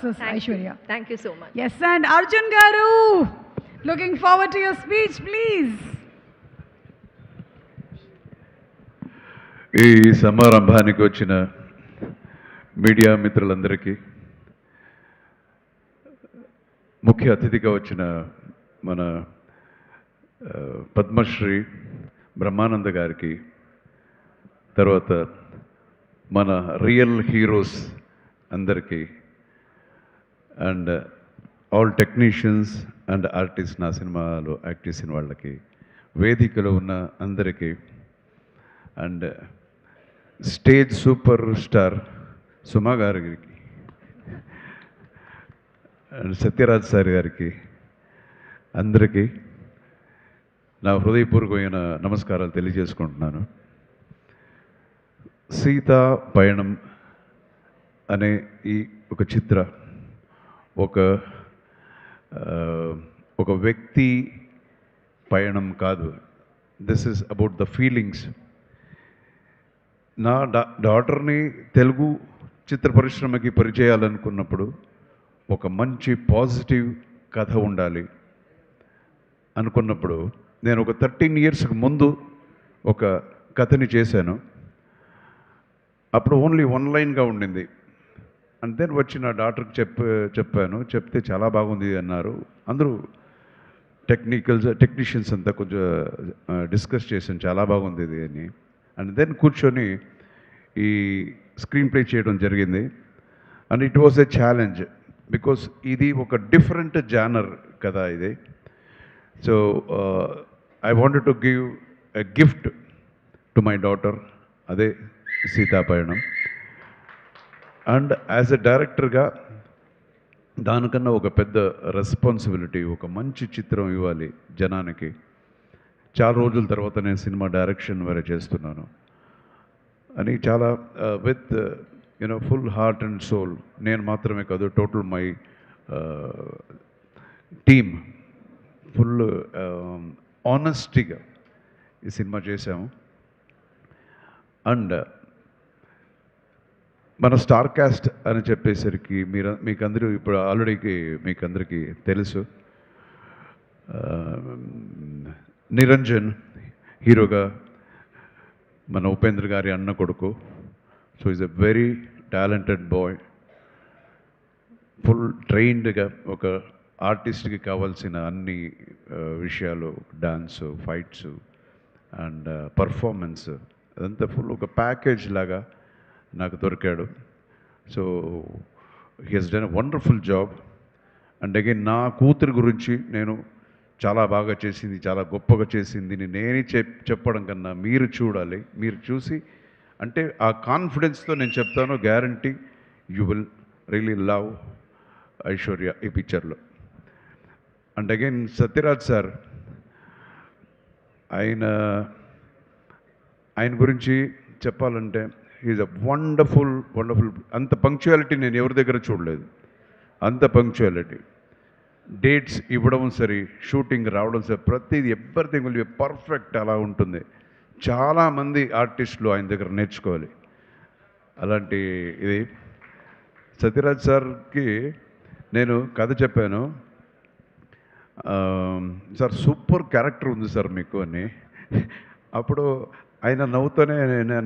Aishwarya. Thank you so much. Yes, and Arjun Garu, looking forward to your speech, please. ఈ సమారంభానికి వచ్చిన media మిత్రులందరికీ, ముఖ్య అతిథిగా వచ్చిన మన పద్మశ్రీ బ్రహ్మానంద గారికి, తర్వాత మన రియల్ హీరోస్ అందరికీ, and all technicians and artist, నా సినిమాలో యాక్ట్ చేసిన వాళ్ళకి, వేదికలో ఉన్న అందరికీ, అండ్ స్టేజ్ సూపర్ స్టార్ సుమా గారికి అండ్ సత్యరాజ్ సార్ గారికి, అందరికీ నా హృదయపూర్వకమైన నమస్కారాలు తెలియజేసుకుంటున్నాను. సీతా పయణం అనే ఈ ఒక చిత్ర ఒక వ్యక్తి పయణం కాదు. This is about the feelings. నా డాటర్ని తెలుగు చిత్ర పరిశ్రమకి పరిచయాలనుకున్నప్పుడు ఒక మంచి పాజిటివ్ కథ ఉండాలి అనుకున్నప్పుడు నేను ఒక 13 ఇయర్స్కి ముందు ఒక కథని చేశాను. అప్పుడు ఓన్లీ 1 లైన్గా ఉండింది. అండ్ దెన్ వచ్చి నా డాక్టర్కి చెప్పాను. చెప్తే చాలా బాగుంది అన్నారు. అందరూ టెక్నీషియన్స్ అంతా కొంచెం డిస్కస్ చేశాను, చాలా బాగుంది ఇది అని. అండ్ దెన్ కూర్చొని ఈ స్క్రీన్ ప్లే చేయడం జరిగింది. And it was a challenge because ఇది ఒక డిఫరెంట్ జానర్ కదా ఇది. So I wanted to give a gift to my daughter, అదే సీతాపయణం. అండ్ యాజ్ ఎ డైరెక్టర్గా దానికన్నా ఒక పెద్ద రెస్పాన్సిబిలిటీ, ఒక మంచి చిత్రం ఇవ్వాలి జనానికి. చాలా రోజుల తర్వాత నేను సినిమా డైరెక్షన్ వేరే చేస్తున్నాను అని చాలా with full heart and soul, నేను మాత్రమే కాదు, టోటల్ మై టీమ్ ఫుల్ ఆనెస్టీగా ఈ సినిమా చేశాము. అండ్ మన స్టార్ కాస్ట్ అని చెప్పేసరికి మీకందరూ ఇప్పుడు ఆల్రెడీ మీకందరికీ తెలుసు. నిరంజన్ హీరోగా, మన ఉపేంద్ర గారి అన్న కొడుకు. So is a very talented boy, full ట్రైన్డ్గా ఒక ఆర్టిస్ట్కి కావాల్సిన అన్ని విషయాలు, డాన్స్, ఫైట్స్ అండ్ పర్ఫార్మెన్స్, అదంతా ఫుల్ ఒక ప్యాకేజ్ లాగా నాకు దొరికాడు. So he has done a wonderful job. And again నా కూతురు గురించి నేను చాలా బాగా చేసింది, చాలా గొప్పగా చేసింది నేనే చెప్పడం కన్నా మీరు చూడాలి. మీరు చూసి అంటే ఆ కాన్ఫిడెన్స్తో నేను చెప్తాను, guarantee you will really love Aishwarya ఈ పిక్చర్లో. అండ్ అగైన్ సత్యరాజ్ సార్, ఆయన గురించి చెప్పాలంటే ఈజ్ అ వండర్ఫుల్ అంత పంక్చువాలిటీ నేను ఎవరి దగ్గర చూడలేదు. అంత పంక్చువాలిటీ, డేట్స్ ఇవ్వడం సరే, షూటింగ్ రావడం సరే, ప్రతిదీ ఎవ్రీథింగ్ విల్ బి పర్ఫెక్ట్. అలా ఉంటుంది. చాలామంది ఆర్టిస్టులు ఆయన దగ్గర నేర్చుకోవాలి అలాంటి ఇది. సత్యరాజ్ సార్కి నేను కథ చెప్పాను, సార్ సూపర్ క్యారెక్టర్ ఉంది సార్ మీకు అని. అప్పుడు ఆయన నవ్వుతూనే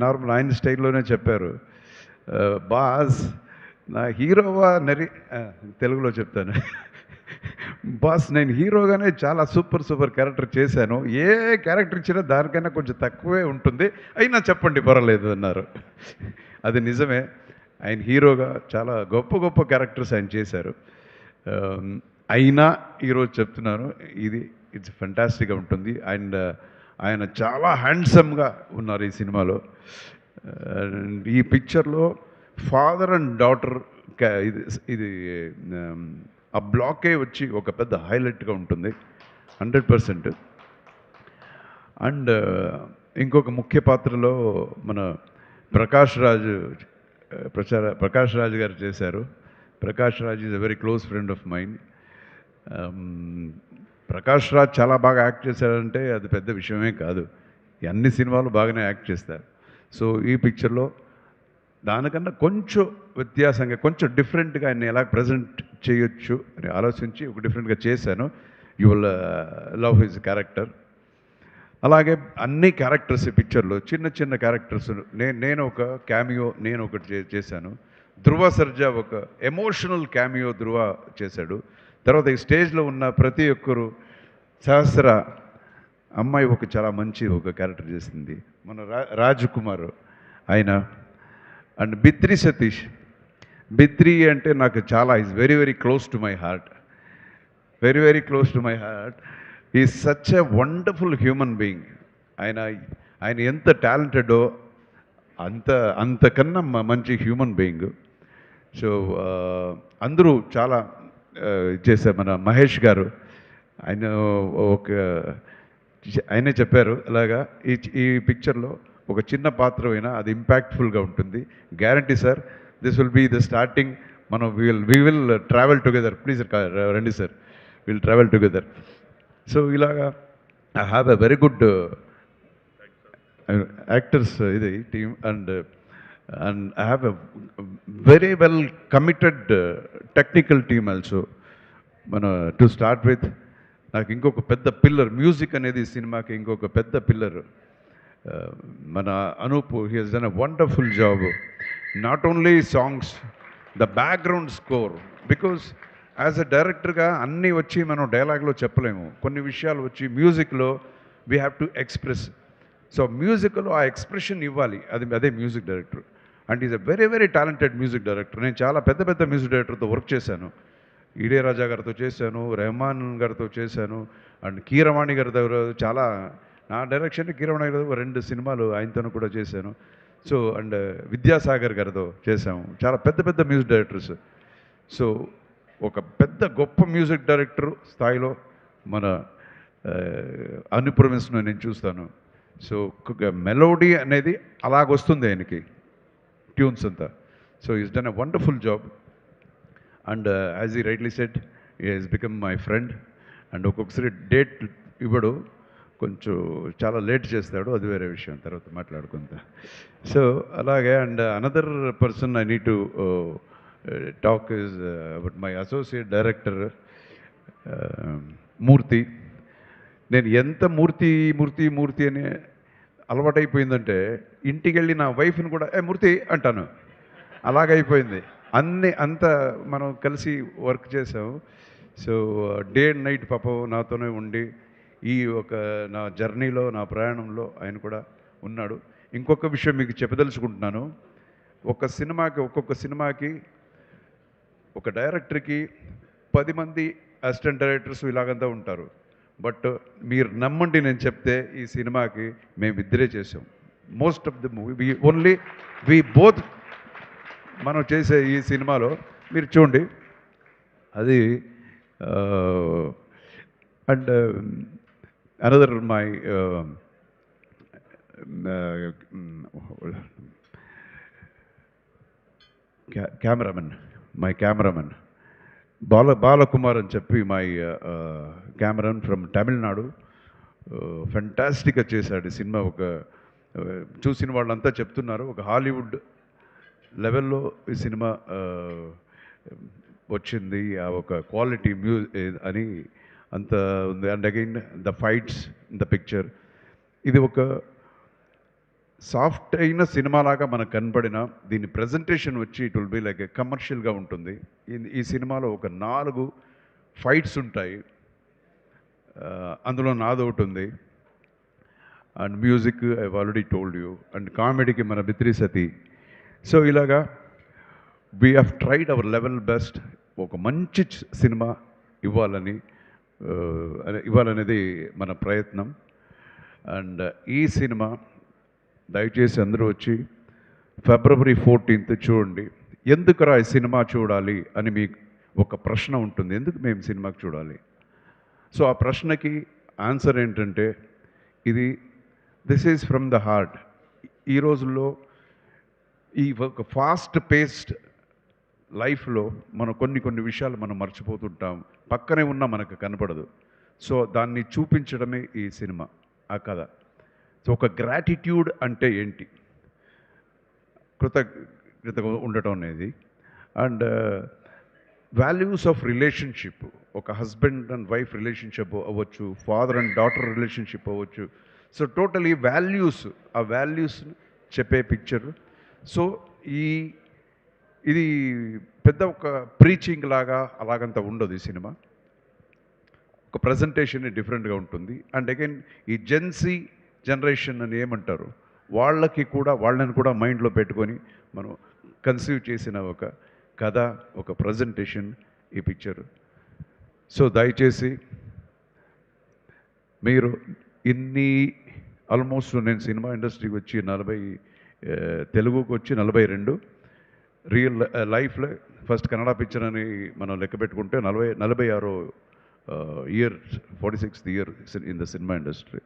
నార్మల్ ఆయన స్టైల్లోనే చెప్పారు, బాస్ నా హీరోవా తెలుగులో చెప్తాను, బాస్ నేను హీరోగానే చాలా సూపర్ క్యారెక్టర్ చేశాను, ఏ క్యారెక్టర్ ఇచ్చినా దానికైనా కొంచెం తక్కువే ఉంటుంది, అయినా చెప్పండి పర్వాలేదు అన్నారు. అది నిజమే, ఆయన హీరోగా చాలా గొప్ప క్యారెక్టర్స్ ఆయన చేశారు. అయినా ఈరోజు చెప్తున్నాను, ఇట్స్ ఫెంటాస్టిక్గా ఉంటుంది. అండ్ ఆయన చాలా హ్యాండ్సమ్గా ఉన్నారు ఈ సినిమాలో. ఈ పిక్చర్లో ఫాదర్ అండ్ డాటర్ ఇది ఆ బ్లాకే వచ్చి ఒక పెద్ద హైలైట్గా ఉంటుంది 100%. అండ్ ఇంకొక ముఖ్య పాత్రలో మన ప్రకాష్ రాజ్ గారు చేశారు. Prakash Raj is a very close friend of mind. Prakash Raj చాలా బాగా యాక్ట్ చేశారంటే అది పెద్ద విషయమే కాదు. అన్ని సినిమాలు బాగానే యాక్ట్ చేస్తారు. సో ఈ పిక్చర్లో దానికన్నా కొంచెం వ్యత్యాసంగా కొంచెం డిఫరెంట్గా ఆయన ఎలా ప్రజెంట్ చేయొచ్చు అని ఆలోచించి ఒక డిఫరెంట్గా చేశాను. You will love his character. అలాగే అన్ని క్యారెక్టర్స్ ఈ పిక్చర్లో చిన్న చిన్న క్యారెక్టర్స్ నేను ఒక క్యామియో నేను ఒకటి చేశాను. ధృవ సర్జా ఒక ఎమోషనల్ క్యామియో ధృవ చేశాడు. తర్వాత ఈ స్టేజ్లో ఉన్న ప్రతి ఒక్కరు సహస్ర అమ్మాయి ఒక చాలా మంచి ఒక క్యారెక్టర్ చేసింది, మన రాజ్ కుమార్ ఆయన. అండ్ బిత్రి సతీష్, బిత్రి అంటే నాకు చాలా is very very close to my heart, very very close to my heart. Is such a wonderful human being. ఆయన ఎంత టాలెంటెడో అంతకన్నా మంచి హ్యూమన్ బీయింగ్. సో అందరూ చాలా చేశారు. మన మహేష్ గారు ఆయన ఆయనే చెప్పారు అలాగా ఈ పిక్చర్లో ఒక చిన్న పాత్ర అయినా అది ఇంపాక్ట్ఫుల్గా ఉంటుంది. Guarantee sir, this will be the starting. మనం we will travel together. Please రండి sir, will travel together. So ఇలాగా I have a very good actors ఇది team. And I have a very well committed technical team also. మన to start with నాకు ఇంకొక పెద్ద pillar, music అనేది సినిమాకి ఇంకొక పెద్ద పిల్లర్ మన Anoop. He has done a wonderful job. Not only songs, the background score. Because as a డైరెక్టర్గా అన్నీ వచ్చి మనం డైలాగ్లో చెప్పలేము. కొన్ని విషయాలు వచ్చి మ్యూజిక్లో we have to express. So మ్యూజిక్లో ఆ ఎక్స్ప్రెషన్ ఇవ్వాలి, అదే music director. And is a very very talented music director. నేను చాలా పెద్ద పెద్ద మ్యూజిక్ డైరెక్టర్తో వర్క్ చేశాను. ఇళయరాజా గారితో చేశాను, రెహమాన్ గారితో చేశాను, అండ్ కీరవాణి గారి దగ్గర చాలా నా డైరెక్షన్ కీరవాణి గారి 2 సినిమాలు ఆయనతో కూడా చేశాను. సో అండ్ విద్యాసాగర్ గారితో చేశాము. చాలా పెద్ద పెద్ద మ్యూజిక్ డైరెక్టర్స్. సో ఒక పెద్ద గొప్ప మ్యూజిక్ డైరెక్టర్ స్థాయిలో మన అనుప్రమిస్ను నేను చూస్తాను. సో మెలోడీ అనేది అలాగొస్తుంది ఆయనకి, ట్యూన్స్ అంతా. So he's done a wonderful job. And as he rightly said, he has become my friend. And ఒక్కొక్కసారి డేట్ ఇవ్వడు, కొంచెం చాలా లేట్ చేస్తాడు, అది వేరే విషయం, తర్వాత మాట్లాడుకుంటా. సో అలాగే and another person I need to talk is about my associate director Murthy. నేను ఎంత మూర్తి మూర్తి మూర్తి అని అలవాటైపోయిందంటే ఇంటికి వెళ్ళి నా వైఫ్ని కూడా మూర్తి అంటాను, అలాగైపోయింది. అంత మనం కలిసి వర్క్ చేసాము. సో డే అండ్ నైట్ పాపం నాతోనే ఉండి ఈ నా జర్నీలో, నా ప్రయాణంలో ఆయన కూడా ఉన్నాడు. ఇంకొక విషయం మీకు చెప్పదలుచుకుంటున్నాను. ఒక్కొక్క సినిమాకి ఒక డైరెక్టర్కి 10 మంది అసిస్టెంట్ డైరెక్టర్స్ ఇలాగంతా ఉంటారు. బట్ మీరు నమ్మండి, నేను చెప్తే ఈ సినిమాకి మేమిద్దరే చేసాం. Most of the movie only we both మనం చేసే ఈ సినిమాలో మీరు చూడండి అది. And another my cameraman Balakumar అని చెప్పి మై కెమెరామెన్ ఫ్రమ్ తమిళనాడు. ఫెంటాస్టిక్గా చేశాడు ఈ సినిమా. చూసిన వాళ్ళంతా చెప్తున్నారు ఒక హాలీవుడ్ లెవెల్లో ఈ సినిమా వచ్చింది, ఆ ఒక క్వాలిటీ అని అంత ఉంది. And again the fights in the picture, ఇది ఒక సాఫ్ట్ అయిన సినిమాలాగా మనకు కనపడిన దీని ప్రజెంటేషన్ వచ్చి ఇట్ విల్ బి లైక్ కమర్షియల్గా ఉంటుంది. ఈ సినిమాలో ఒక 4 ఫైట్స్ ఉంటాయి, అందులో నాదొకటి ఉంది. And music I already told you. And కామెడీకి మన బిత్రి సతీ. సో ఇలాగా we have tried our level best ఒక మంచి సినిమా ఇవ్వాలనేది మన ప్రయత్నం. అండ్ ఈ సినిమా దయచేసి అందరూ వచ్చి February 14th చూడండి. ఎందుకురా ఈ సినిమా చూడాలి అని మీకు ఒక ప్రశ్న ఉంటుంది, ఎందుకు మేము సినిమాకి చూడాలి? సో ఆ ప్రశ్నకి ఆన్సర్ ఏంటంటే this is from the heart. ఈ రోజుల్లో ఈ ఒక ఫాస్ట్ పేస్డ్ లైఫ్లో మనం కొన్ని విషయాలు మనం మర్చిపోతుంటాం, పక్కనే ఉన్నా మనకు కనపడదు. సో దాన్ని చూపించడమే ఈ సినిమా, ఆ కథ. సో ఒక గ్రాటిట్యూడ్ అంటే ఏంటి, ఉండటం అనేది. అండ్ వాల్యూస్ ఆఫ్ రిలేషన్షిప్, ఒక హస్బెండ్ అండ్ వైఫ్ రిలేషన్షిప్ అవ్వచ్చు, ఫాదర్ అండ్ డాటర్ రిలేషన్షిప్ అవ్వచ్చు. సో టోటలీ వాల్యూస్, ఆ వాల్యూస్ చెప్పే పిక్చర్. సో ఇది పెద్ద ఒక ప్రీచింగ్ లాగా అలాగంత ఉండదు ఈ సినిమా. ఒక ప్రజెంటేషన్ డిఫరెంట్గా ఉంటుంది. అండ్ అగైన్ ఈ జెన్సీ జనరేషన్ అని ఏమంటారు, వాళ్ళని కూడా మైండ్లో పెట్టుకొని మనం కన్సీవ్ చేసిన ఒక కథ, ఒక ప్రజెంటేషన్ ఈ పిక్చర్. సో దయచేసి మీరు ఆల్మోస్ట్ నేను సినిమా ఇండస్ట్రీకి వచ్చి తెలుగుకి వచ్చి 42, రియల్ లైఫ్లో ఫస్ట్ కన్నడ పిక్చర్ అని మనం లెక్క పెట్టుకుంటే 46వ year, 46th year in the cinema industry.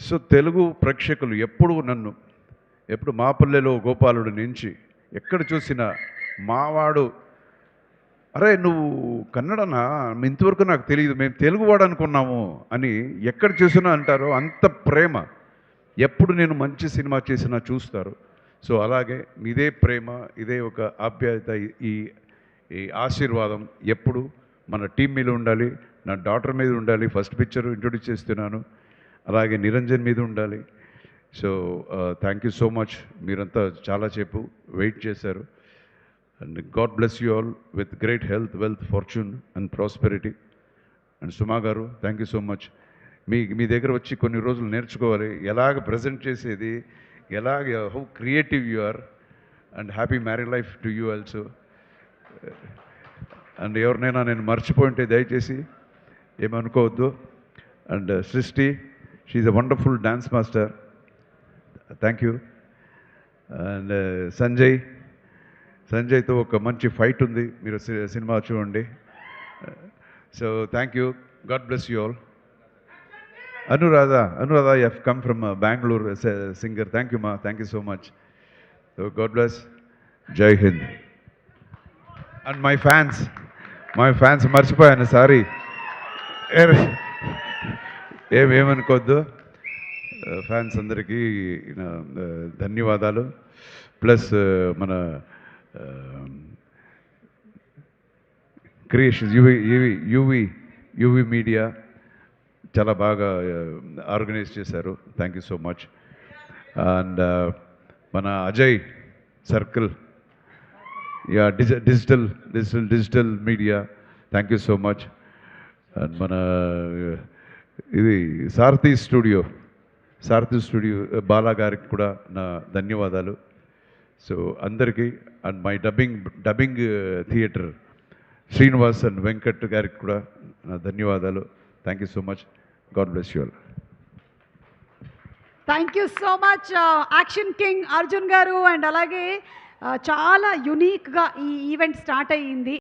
So Telugu ప్రేక్షకులు ఎప్పుడు మాపల్లెలో గోపాలుడి నుంచి ఎక్కడ చూసినా మావాడు, అరే నువ్వు కన్నడనా, ఇంతవరకు నాకు తెలియదు, మేము తెలుగువాడు అనుకున్నాము అని ఎక్కడ చూసినా అంటారు. అంత ప్రేమ. ఎప్పుడు నేను మంచి సినిమా చేసినా చూస్తారు. సో అలాగే ఇదే ప్రేమ, ఇదే ఒక ఆప్యాయత, ఈ ఆశీర్వాదం ఎప్పుడు మన టీం మీద ఉండాలి, నా డాటర్ మీద ఉండాలి. ఫస్ట్ పిక్చర్ ఇంట్రొడ్యూస్ చేస్తున్నాను, అలాగే నిరంజన్ మీద ఉండాలి. So thank you so much. మీరంతా చాలాసేపు వెయిట్ చేశారు. And God bless you all with great health, wealth, fortune and prosperity. And Suma garu thank you so much. మీ దగ్గర వచ్చి కొన్ని రోజులు నేర్చుకోవాలి ఎలాగ ప్రజెంట్ చేసేది, how creative you are. And happy married life to you also. And ఎవరినైనా నేను మర్చిపోయింటే దయచేసి ఏమనుకోవద్దు. And Srishti, she's a wonderful dance master, thank you. And సంజయ్తో ఒక మంచి ఫైట్ ఉంది, మీరు సినిమా చూడండి. So thank you, God bless you all. Anuradha, you have come from Bengaluru, singer. Thank you మా, thank you so much. So God bless, Jai Hind. And my fans మర్చిపోయాను, sorry. ఏమనుకోవద్దు. Fans అందరికీ ధన్యవాదాలు. ప్లస్ మన క్రియేషన్స్, యూవి మీడియా చాలా బాగా organise చేశారు. Thank you so much. And మన Ajay circle, yeah, digital media, thank you so much. And మన ఇది సారథి స్టూడియో బాలా గారికి కూడా నా ధన్యవాదాలు. సో అందరికీ. And my dubbing theatre Srinivas and Venkat గారికి కూడా నా ధన్యవాదాలు. Thank you so much. God bless you all. Thank you so much action king Arjun గారు. అండ్ అలాగే చాలా యునీక్గా ఈ ఈవెంట్ స్టార్ట్ అయ్యింది.